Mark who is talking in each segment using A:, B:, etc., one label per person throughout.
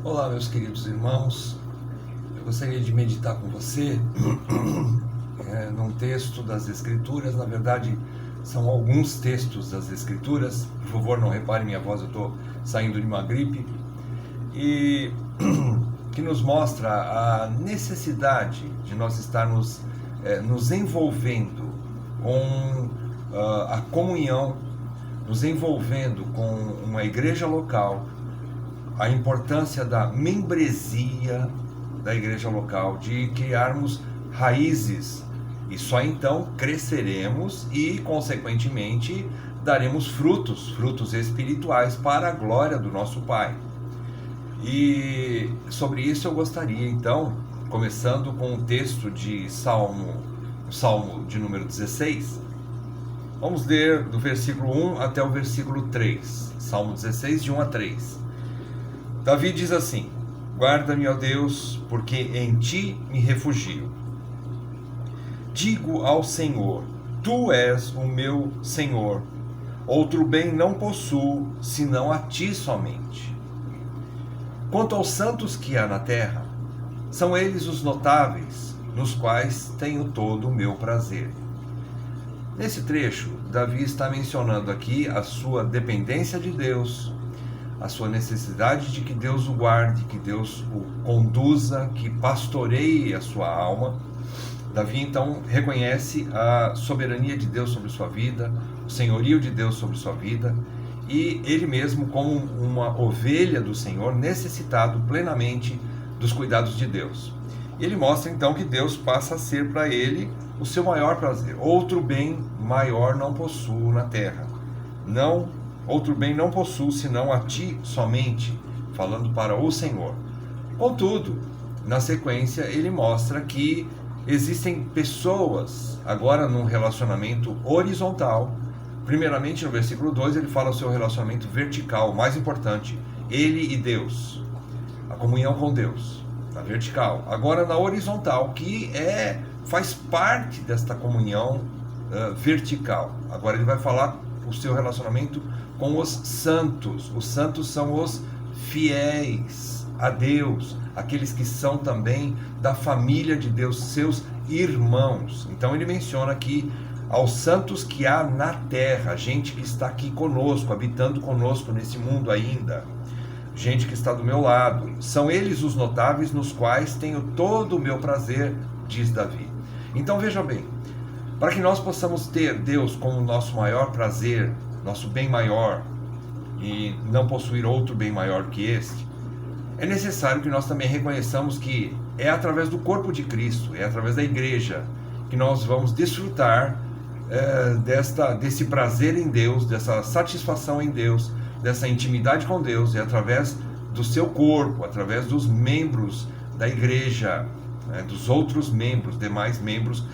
A: Olá, meus queridos irmãos. Eu gostaria de meditar com você num texto das Escrituras. Na verdade, são alguns textos das Escrituras. Por favor, não repare minha voz, eu estou saindo de uma gripe. E que nos mostra a necessidade de nós estarmos nos envolvendo com a comunhão, nos envolvendo com uma igreja local, a importância da membresia da igreja local, de criarmos raízes, e só então cresceremos e, consequentemente, daremos frutos espirituais para a glória do nosso Pai. E sobre isso eu gostaria, então, começando com o texto de Salmo de número 16, vamos ler do versículo 1 até o versículo 3, Salmo 16, de 1 a 3. Davi diz assim: guarda-me, ó Deus, porque em ti me refugio. Digo ao Senhor, tu és o meu Senhor. Outro bem não possuo, senão a ti somente. Quanto aos santos que há na terra, são eles os notáveis, nos quais tenho todo o meu prazer. Nesse trecho, Davi está mencionando aqui a sua dependência de Deus, a sua necessidade de que Deus o guarde, que Deus o conduza, que pastoreie a sua alma. Davi então reconhece a soberania de Deus sobre sua vida, o senhorio de Deus sobre sua vida, e ele mesmo como uma ovelha do Senhor, necessitado plenamente dos cuidados de Deus. E ele mostra então que Deus passa a ser para ele o seu maior prazer. Outro bem maior não possuo na terra. Outro bem não possuo, senão a ti somente, falando para o Senhor. Contudo, na sequência, ele mostra que existem pessoas, agora num relacionamento horizontal. Primeiramente, no versículo 2, ele fala o seu relacionamento vertical, mais importante, ele e Deus, a comunhão com Deus, na vertical. Agora na horizontal, que faz parte desta comunhão vertical. Agora ele vai falar o seu relacionamento com os santos. Os santos são os fiéis a Deus, aqueles que são também da família de Deus, seus irmãos. Então ele menciona aqui aos santos que há na terra, gente que está aqui conosco, habitando conosco nesse mundo ainda, gente que está do meu lado. São eles os notáveis, nos quais tenho todo o meu prazer, diz Davi. Então veja bem, para que nós possamos ter Deus como nosso maior prazer, nosso bem maior, e não possuir outro bem maior que este, é necessário que nós também reconheçamos que é através do corpo de Cristo, é através da igreja, que nós vamos desfrutar desse prazer em Deus, dessa satisfação em Deus, dessa intimidade com Deus, é através do seu corpo, através dos membros da igreja, dos outros membros, demais membros,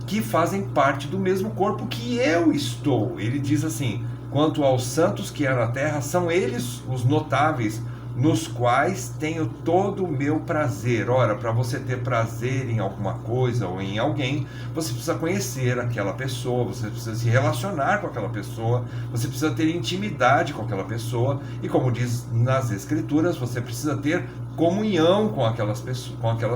A: que fazem parte do mesmo corpo que eu estou. Ele diz assim: quanto aos santos que há na terra, são eles os notáveis, nos quais tenho todo o meu prazer. Ora, para você ter prazer em alguma coisa ou em alguém, você precisa conhecer aquela pessoa, você precisa se relacionar com aquela pessoa, você precisa ter intimidade com aquela pessoa, e como diz nas Escrituras, você precisa ter comunhão com aquelas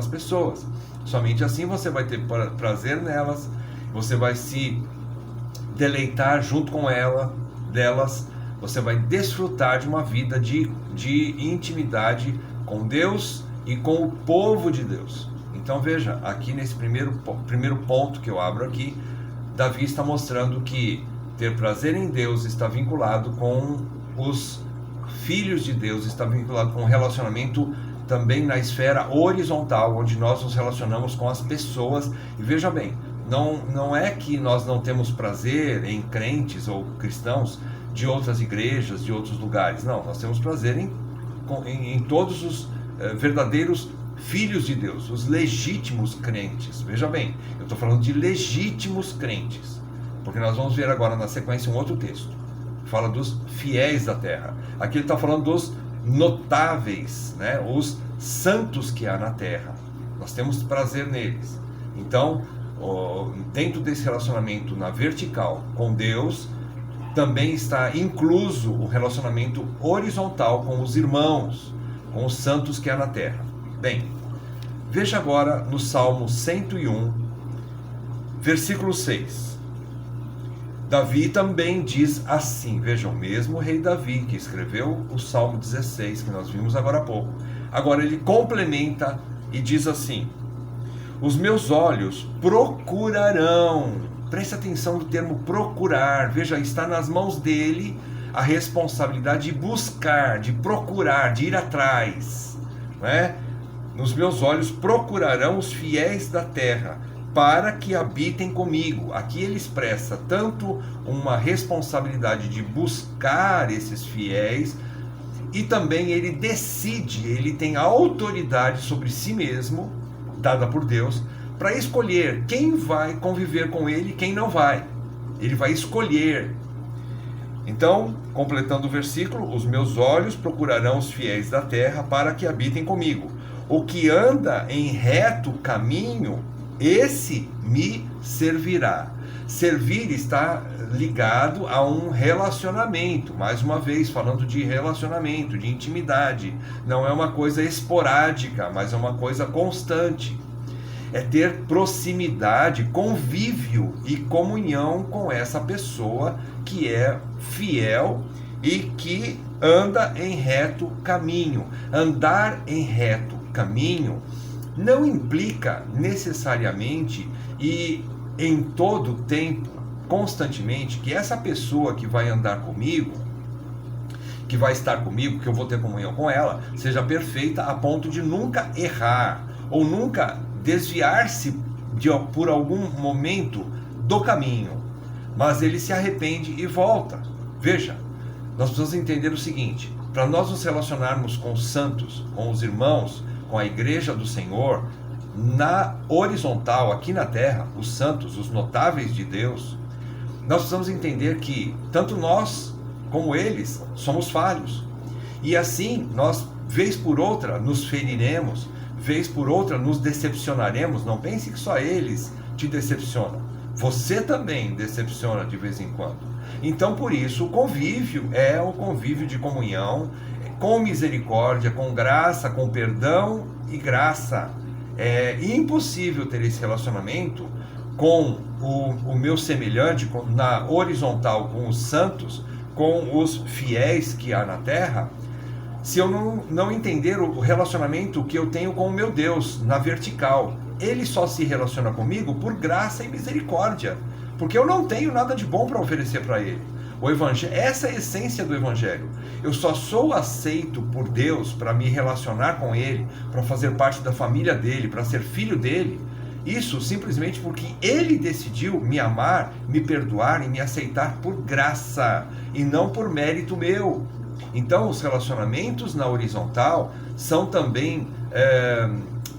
A: pessoas. Somente assim você vai ter prazer nelas, você vai se deleitar junto com delas, você vai desfrutar de uma vida de intimidade com Deus e com o povo de Deus. Então veja, aqui nesse primeiro ponto que eu abro aqui, Davi está mostrando que ter prazer em Deus está vinculado com os filhos de Deus, está vinculado com o relacionamento também na esfera horizontal, onde nós nos relacionamos com as pessoas. E veja bem, não é que nós não temos prazer em crentes ou cristãos de outras igrejas, de outros lugares. Não, nós temos prazer em todos os verdadeiros filhos de Deus, os legítimos crentes. Veja bem, eu estou falando de legítimos crentes, porque nós vamos ver agora na sequência um outro texto, que fala dos fiéis da terra. Aqui ele está falando dos notáveis, os santos que há na terra. Nós temos prazer neles. Então, dentro desse relacionamento na vertical com Deus, também está incluso o relacionamento horizontal com os irmãos, com os santos que há na terra. Bem, veja agora no Salmo 101, versículo 6. Davi também diz assim, vejam, mesmo o rei Davi, que escreveu o Salmo 16, que nós vimos agora há pouco. Agora ele complementa e diz assim: os meus olhos procurarão, preste atenção no termo procurar, veja, está nas mãos dele a responsabilidade de buscar, de procurar, de ir atrás, não é? Os meus olhos procurarão os fiéis da terra, para que habitem comigo. Aqui ele expressa tanto uma responsabilidade de buscar esses fiéis, e também ele decide, ele tem a autoridade sobre si mesmo, dada por Deus, para escolher quem vai conviver com ele e quem não vai. Ele vai escolher. Então, completando o versículo, os meus olhos procurarão os fiéis da terra para que habitem comigo. O que anda em reto caminho, esse me servirá. Servir está ligado a um relacionamento, mais uma vez falando de relacionamento, de intimidade. Não é uma coisa esporádica, mas é uma coisa constante. É ter proximidade, convívio e comunhão com essa pessoa que é fiel e que anda em reto caminho. Andar em reto caminho não implica necessariamente e em todo tempo, constantemente, que essa pessoa que vai andar comigo, que vai estar comigo, que eu vou ter comunhão com ela, seja perfeita a ponto de nunca errar ou nunca desviar-se por algum momento do caminho, mas ele se arrepende e volta. Veja, nós precisamos entender o seguinte: para nós nos relacionarmos com os santos, com os irmãos, com a igreja do Senhor, na horizontal, aqui na terra, os santos, os notáveis de Deus, nós precisamos entender que tanto nós como eles somos falhos, e assim nós, vez por outra, nos feriremos, vez por outra nos decepcionaremos. Não pense que só eles te decepcionam, você também decepciona de vez em quando. Então, por isso, o convívio é o convívio de comunhão, com misericórdia, com graça, com perdão e graça. É impossível ter esse relacionamento com o meu semelhante, na horizontal, com os santos, com os fiéis que há na terra, se eu não entender o relacionamento que eu tenho com o meu Deus na vertical. Ele só se relaciona comigo por graça e misericórdia, porque eu não tenho nada de bom para oferecer para ele. O evangelho, essa é a essência do evangelho. Eu só sou aceito por Deus para me relacionar com ele, para fazer parte da família dele, para ser filho dele. Isso simplesmente porque ele decidiu me amar, me perdoar e me aceitar por graça e não por mérito meu. Então, os relacionamentos na horizontal são também,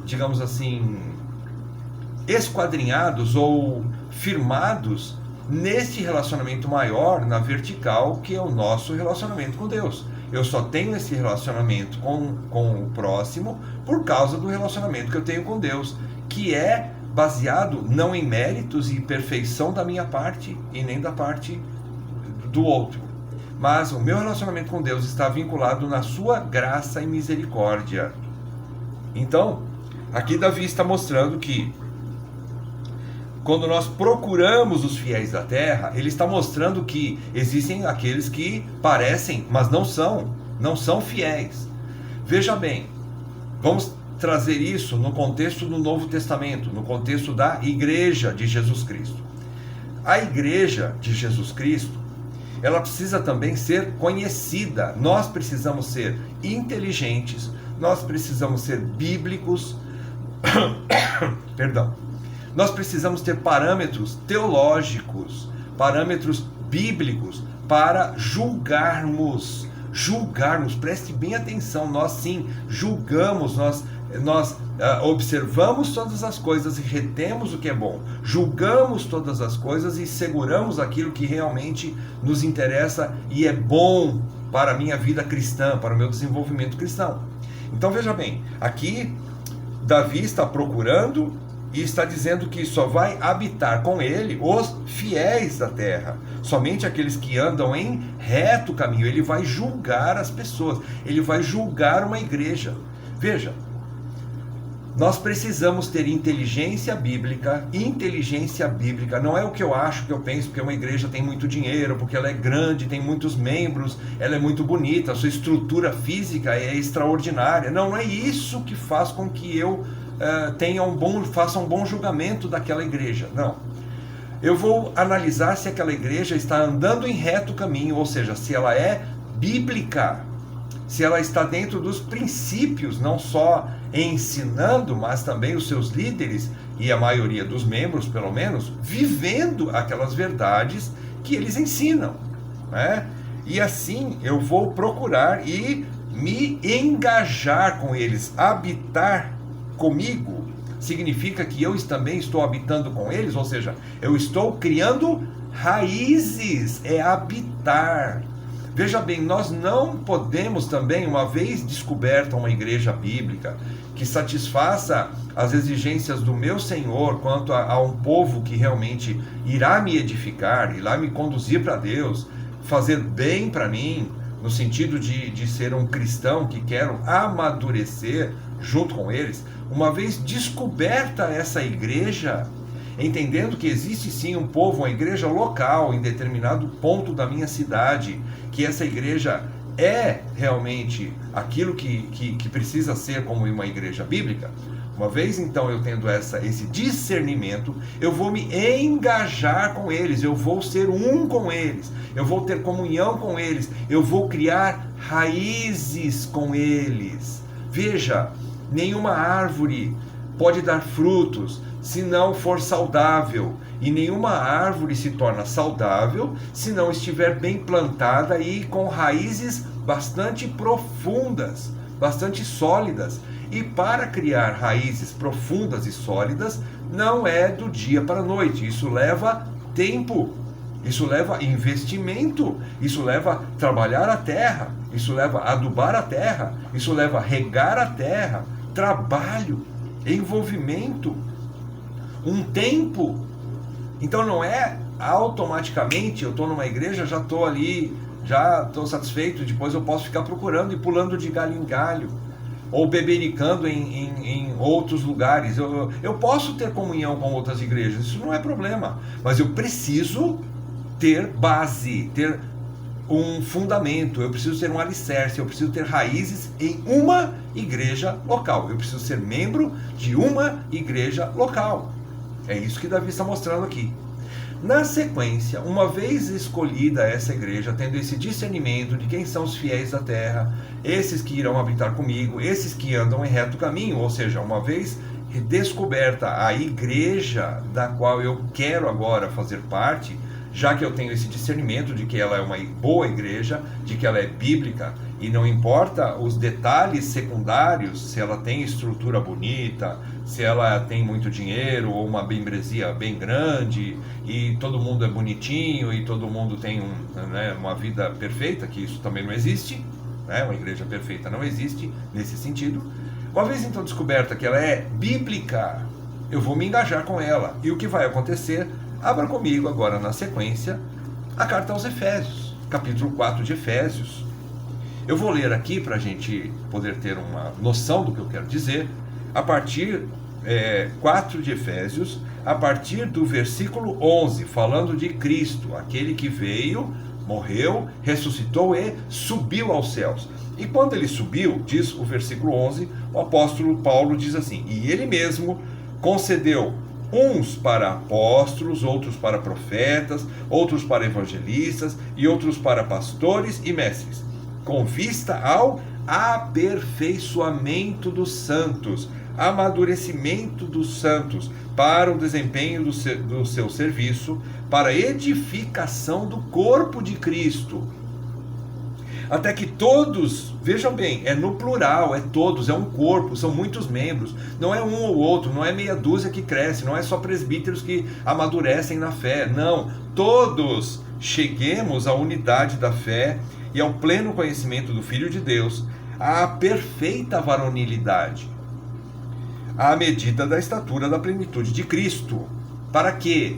A: digamos assim, esquadrinhados ou firmados nesse relacionamento maior, na vertical, que é o nosso relacionamento com Deus. Eu só tenho esse relacionamento com o próximo por causa do relacionamento que eu tenho com Deus, que é baseado não em méritos e perfeição da minha parte e nem da parte do outro, mas o meu relacionamento com Deus está vinculado na sua graça e misericórdia. Então, aqui Davi está mostrando que quando nós procuramos os fiéis da terra, ele está mostrando que existem aqueles que parecem, mas não são fiéis. Veja bem, vamos trazer isso no contexto do Novo Testamento, no contexto da Igreja de Jesus Cristo. A Igreja de Jesus Cristo, ela precisa também ser conhecida. Nós precisamos ser inteligentes, nós precisamos ser bíblicos, perdão. Nós precisamos ter parâmetros teológicos, parâmetros bíblicos para julgarmos, preste bem atenção, nós sim julgamos, nós observamos todas as coisas e retemos o que é bom, julgamos todas as coisas e seguramos aquilo que realmente nos interessa e é bom para a minha vida cristã, para o meu desenvolvimento cristão. Então veja bem, aqui Davi está procurando e está dizendo que só vai habitar com ele os fiéis da terra, somente aqueles que andam em reto caminho. Ele vai julgar as pessoas, ele vai julgar uma igreja. Veja, nós precisamos ter inteligência bíblica. Inteligência bíblica não é o que eu acho, que eu penso, porque uma igreja tem muito dinheiro, porque ela é grande, tem muitos membros, ela é muito bonita, a sua estrutura física é extraordinária. Não é isso que faz com que eu faça um bom julgamento daquela igreja. Não. Eu vou analisar se aquela igreja está andando em reto caminho, ou seja, se ela é bíblica, se ela está dentro dos princípios, não só ensinando, mas também os seus líderes, e a maioria dos membros, pelo menos, vivendo aquelas verdades que eles ensinam, né? E assim eu vou procurar e me engajar com eles. Habitar comigo significa que eu também estou habitando com eles, ou seja, eu estou criando raízes, é habitar. Veja bem, nós não podemos também, uma vez descoberta uma igreja bíblica que satisfaça as exigências do meu Senhor quanto a um povo que realmente irá me edificar, irá me conduzir para Deus, fazer bem para mim, no sentido de ser um cristão que quero amadurecer junto com eles. Uma vez descoberta essa igreja, entendendo que existe sim um povo, uma igreja local em determinado ponto da minha cidade, que essa igreja é realmente aquilo que precisa ser como uma igreja bíblica. Uma vez então eu tendo esse discernimento, eu vou me engajar com eles, eu vou ser um com eles, eu vou ter comunhão com eles, eu vou criar raízes com eles. Veja, nenhuma árvore pode dar frutos se não for saudável, e nenhuma árvore se torna saudável se não estiver bem plantada e com raízes bastante profundas, bastante sólidas. E para criar raízes profundas e sólidas, não é do dia para a noite. Isso leva tempo, isso leva investimento, isso leva trabalhar a terra, isso leva adubar a terra, isso leva regar a terra, trabalho, envolvimento, um tempo. Então não é automaticamente eu estou numa igreja, já estou ali, já estou satisfeito, depois eu posso ficar procurando e pulando de galho em galho, ou bebericando em outros lugares. Eu posso ter comunhão com outras igrejas, isso não é problema, mas eu preciso ter base, ter um fundamento, eu preciso ter um alicerce, eu preciso ter raízes em uma igreja local, eu preciso ser membro de uma igreja local. É isso que Davi está mostrando aqui. Na sequência, uma vez escolhida essa igreja, tendo esse discernimento de quem são os fiéis da terra, esses que irão habitar comigo, esses que andam em reto caminho, ou seja, uma vez descoberta a igreja da qual eu quero agora fazer parte, já que eu tenho esse discernimento de que ela é uma boa igreja, de que ela é bíblica, e não importa os detalhes secundários, se ela tem estrutura bonita, se ela tem muito dinheiro, ou uma membresia bem grande, e todo mundo é bonitinho, e todo mundo tem uma vida perfeita, que isso também não existe, né? Uma igreja perfeita não existe nesse sentido. Uma vez então descoberta que ela é bíblica, eu vou me engajar com ela. E o que vai acontecer? Abra comigo agora na sequência a carta aos Efésios, capítulo 4 de Efésios. Eu vou ler aqui para a gente poder ter uma noção do que eu quero dizer, a partir 4 de Efésios, a partir do versículo 11, falando de Cristo, aquele que veio, morreu, ressuscitou e subiu aos céus. E quando ele subiu, diz o versículo 11, o apóstolo Paulo diz assim: e ele mesmo concedeu uns para apóstolos, outros para profetas, outros para evangelistas e outros para pastores e mestres, com vista ao aperfeiçoamento dos santos, amadurecimento dos santos, para o desempenho do seu serviço, para a edificação do corpo de Cristo, até que todos, vejam bem, é no plural, é todos, é um corpo, são muitos membros, não é um ou outro, não é meia dúzia que cresce, não é só presbíteros que amadurecem na fé, não, todos cheguemos à unidade da fé e ao pleno conhecimento do Filho de Deus, à perfeita varonilidade, à medida da estatura da plenitude de Cristo. Para quê?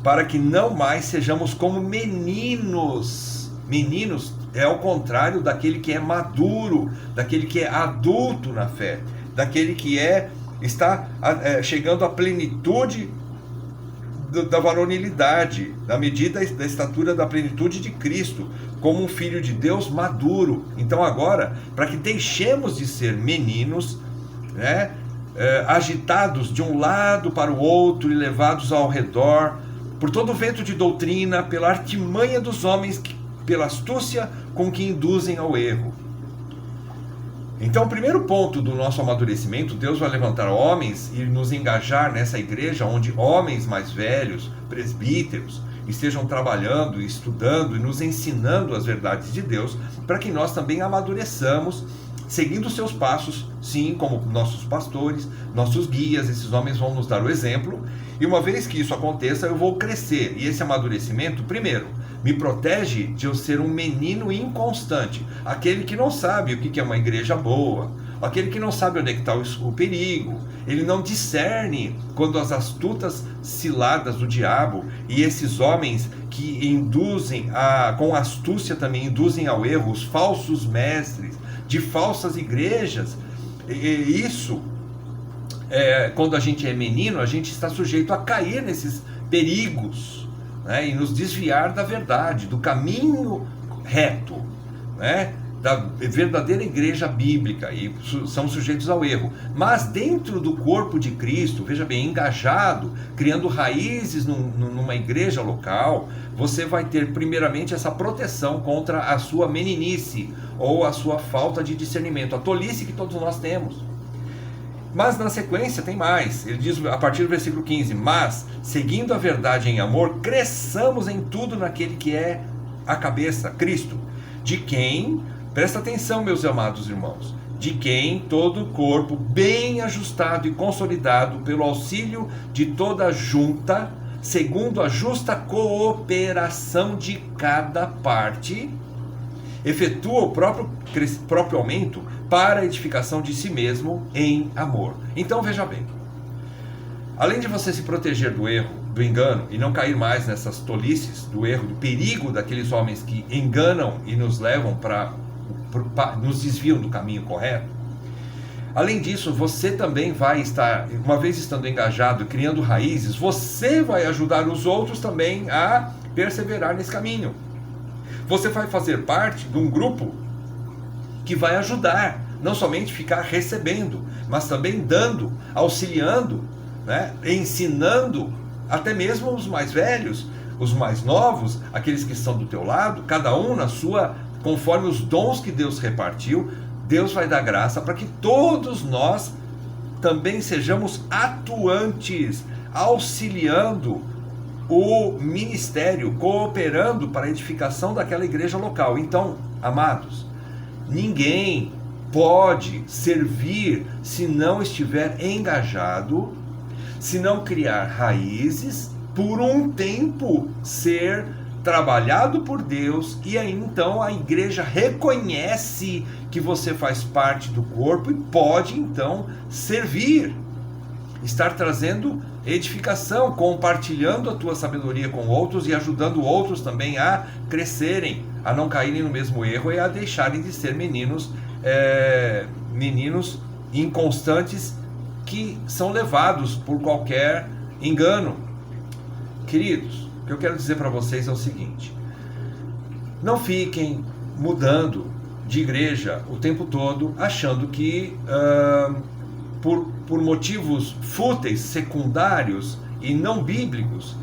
A: Para que não mais sejamos como meninos. Meninos é ao contrário daquele que é maduro, daquele que é adulto na fé, daquele que está chegando à plenitude da varonilidade, na medida da estatura da plenitude de Cristo, como um filho de Deus maduro. Então agora, para que deixemos de ser meninos, né, agitados de um lado para o outro e levados ao redor por todo o vento de doutrina, pela artimanha dos homens, pela astúcia com que induzem ao erro. Então, o primeiro ponto do nosso amadurecimento, Deus vai levantar homens e nos engajar nessa igreja onde homens mais velhos, presbíteros, estejam trabalhando, estudando e nos ensinando as verdades de Deus, para que nós também amadureçamos, seguindo seus passos, sim, como nossos pastores, nossos guias. Esses homens vão nos dar o exemplo, e uma vez que isso aconteça, eu vou crescer. E esse amadurecimento, primeiro, me protege de eu ser um menino inconstante, aquele que não sabe o que é uma igreja boa, aquele que não sabe onde é que está o perigo, ele não discerne quando as astutas ciladas do diabo e esses homens que induzem, com astúcia também induzem ao erro, os falsos mestres de falsas igrejas. E isso, quando a gente é menino, a gente está sujeito a cair nesses perigos, né, e nos desviar da verdade, do caminho reto, né, da verdadeira igreja bíblica, e são sujeitos ao erro. Mas dentro do corpo de Cristo, veja bem, engajado, criando raízes numa igreja local, você vai ter primeiramente essa proteção contra a sua meninice, ou a sua falta de discernimento, a tolice que todos nós temos. Mas na sequência tem mais, ele diz a partir do versículo 15, mas seguindo a verdade em amor, cresçamos em tudo naquele que é a cabeça, Cristo, de quem, presta atenção meus amados irmãos, de quem todo o corpo bem ajustado e consolidado pelo auxílio de toda a junta, segundo a justa cooperação de cada parte, efetua o próprio aumento para a edificação de si mesmo em amor. Então veja bem, além de você se proteger do erro, do engano, e não cair mais nessas tolices do erro, do perigo daqueles homens que enganam e nos levam nos desviam do caminho correto, além disso, você também vai estar, uma vez estando engajado, criando raízes, você vai ajudar os outros também a perseverar nesse caminho. Você vai fazer parte de um grupo que vai ajudar, não somente ficar recebendo, mas também dando, auxiliando, né, ensinando, até mesmo os mais velhos, os mais novos, aqueles que estão do teu lado, cada um na sua, conforme os dons que Deus repartiu. Deus vai dar graça para que todos nós também sejamos atuantes, auxiliando o ministério, cooperando para a edificação daquela igreja local. Então, amados, ninguém pode servir se não estiver engajado, se não criar raízes, por um tempo ser trabalhado por Deus, e aí então a igreja reconhece que você faz parte do corpo e pode então servir, estar trazendo edificação, compartilhando a tua sabedoria com outros e ajudando outros também a crescerem, a não caírem no mesmo erro e a deixarem de ser meninos inconstantes que são levados por qualquer engano. Queridos, o que eu quero dizer para vocês é o seguinte: não fiquem mudando de igreja o tempo todo, achando que por motivos fúteis, secundários e não bíblicos,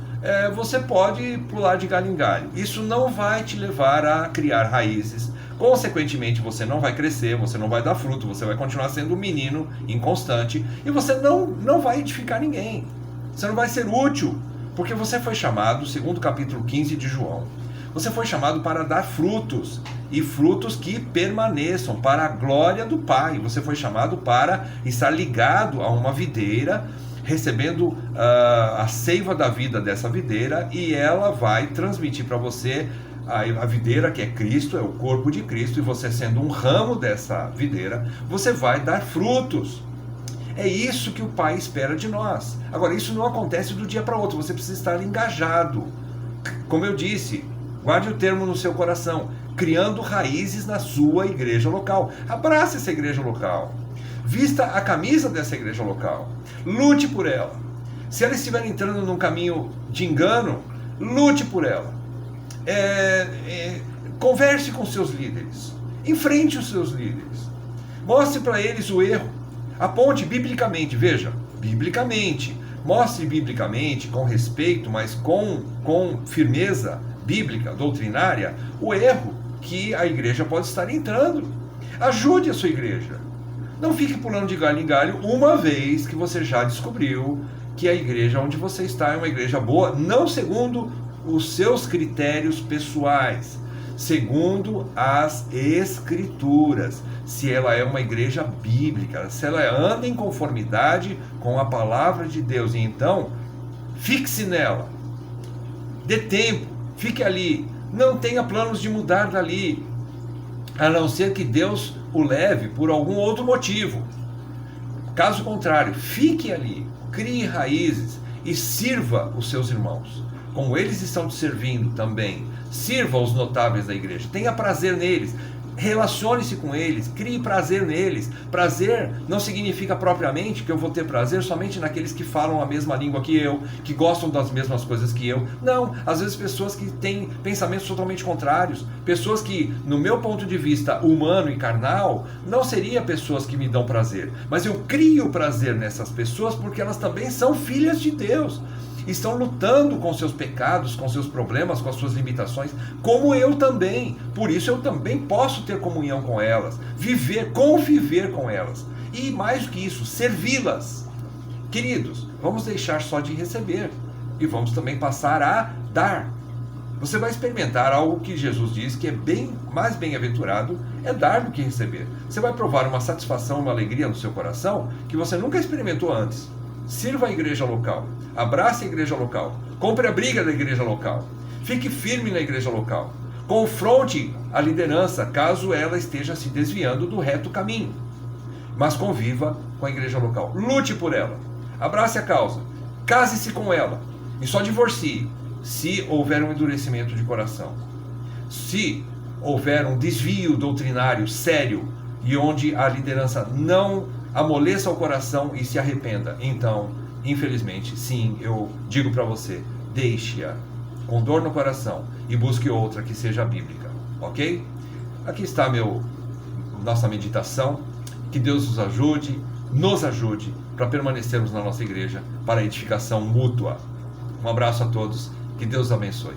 A: você pode pular de galho em galho. Isso não vai te levar a criar raízes. Consequentemente, você não vai crescer, você não vai dar fruto, você vai continuar sendo um menino inconstante e você não vai edificar ninguém. Você não vai ser útil, porque você foi chamado, segundo o capítulo 15 de João, você foi chamado para dar frutos, e frutos que permaneçam para a glória do Pai. Você foi chamado para estar ligado a uma videira, recebendo a seiva da vida dessa videira, e ela vai transmitir para você a videira, que é Cristo, é o corpo de Cristo, e você sendo um ramo dessa videira, você vai dar frutos. É isso que o Pai espera de nós. Agora, isso não acontece do dia para o outro, você precisa estar engajado. Como eu disse, guarde o termo no seu coração, criando raízes na sua igreja local. Abrace essa igreja local. Vista a camisa dessa igreja local. Lute por ela. Se ela estiver entrando num caminho de engano, lute por ela. Converse com seus líderes. Enfrente os seus líderes. Mostre para eles o erro. Aponte biblicamente, veja, biblicamente. Mostre biblicamente, com respeito, mas com firmeza bíblica, doutrinária, o erro que a igreja pode estar entrando. Ajude a sua igreja. Não fique pulando de galho em galho uma vez que você já descobriu que a igreja onde você está é uma igreja boa, não segundo os seus critérios pessoais, segundo as Escrituras. Se ela é uma igreja bíblica, se ela anda em conformidade com a palavra de Deus, e então fixe nela, dê tempo, fique ali, não tenha planos de mudar dali, a não ser que Deus o leve por algum outro motivo. Caso contrário, fique ali, crie raízes e sirva os seus irmãos, como eles estão te servindo também. Sirva os notáveis da igreja, tenha prazer neles, relacione-se com eles, crie prazer neles. Prazer não significa propriamente que eu vou ter prazer somente naqueles que falam a mesma língua que eu, que gostam das mesmas coisas que eu. Não, às vezes pessoas que têm pensamentos totalmente contrários, pessoas que, no meu ponto de vista humano e carnal, não seriam pessoas que me dão prazer, mas eu crio prazer nessas pessoas porque elas também são filhas de Deus. Estão lutando com seus pecados, com seus problemas, com as suas limitações, como eu também. Por isso eu também posso ter comunhão com elas, conviver com elas. E mais do que isso, servi-las. Queridos, vamos deixar só de receber e vamos também passar a dar. Você vai experimentar algo que Jesus diz que é mais bem-aventurado é dar do que receber. Você vai provar uma satisfação, uma alegria no seu coração que você nunca experimentou antes. Sirva a igreja local, abrace a igreja local, compre a briga da igreja local, fique firme na igreja local, confronte a liderança caso ela esteja se desviando do reto caminho, mas conviva com a igreja local, lute por ela, abrace a causa, case-se com ela e só divorcie se houver um endurecimento de coração, se houver um desvio doutrinário sério e onde a liderança não amoleça o coração e se arrependa. Então, infelizmente, sim, eu digo para você, deixe-a com dor no coração e busque outra que seja bíblica, ok? Aqui está nossa meditação. Que Deus nos ajude para permanecermos na nossa igreja para a edificação mútua. Um abraço a todos, que Deus abençoe.